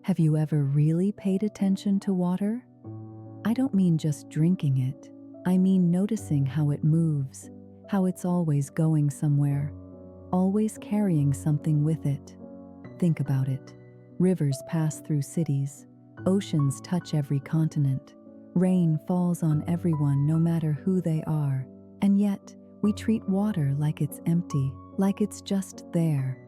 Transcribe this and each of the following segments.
Have you ever really paid attention to water? I don't mean just drinking it. I mean noticing how it moves, how it's always going somewhere, always carrying something with it. Think about it. Rivers pass through cities, oceans touch every continent, rain falls on everyone no matter who they are, and yet we treat water like it's empty, like it's just there.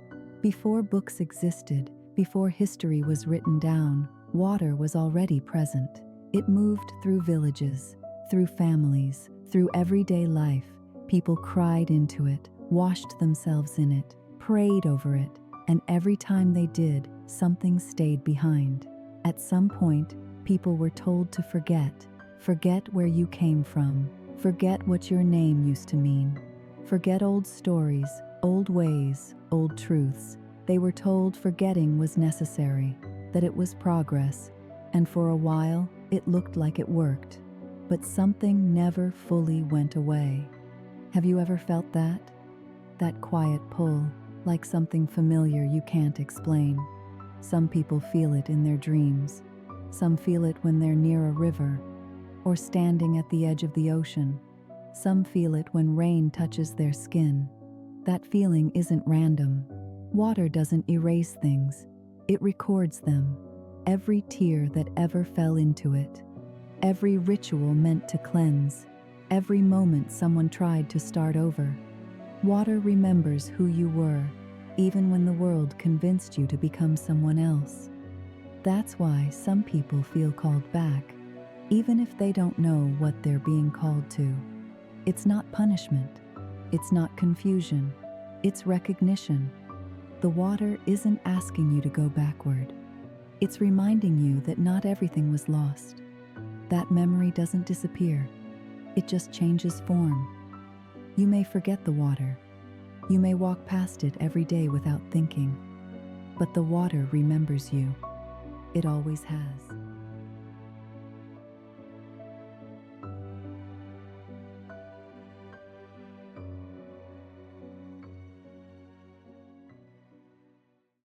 Before books existed, before history was written down, water was already present. It moved through villages, through families, through everyday life. People cried into it, washed themselves in it, prayed over it, and every time they did, something stayed behind. At some point, people were told to forget. Forget where you came from. Forget what your name used to mean. Forget old stories, old ways, old truths. They were told forgetting was necessary, that it was progress, and for a while, it looked like it worked. But something never fully went away. Have you ever felt that? That quiet pull, like something familiar you can't explain. Some people feel it in their dreams. Some feel it when they're near a river or standing at the edge of the ocean. Some feel it when rain touches their skin. That feeling isn't random. Water doesn't erase things. It records them. Every tear that ever fell into it. Every ritual meant to cleanse. Every moment someone tried to start over. Water remembers who you were, even when the world convinced you to become someone else. That's why some people feel called back, even if they don't know what they're being called to. It's not punishment. It's not confusion. It's recognition. The water isn't asking you to go backward. It's reminding you that not everything was lost. That memory doesn't disappear. It just changes form. You may forget the water. You may walk past it every day without thinking. But the water remembers you. It always has.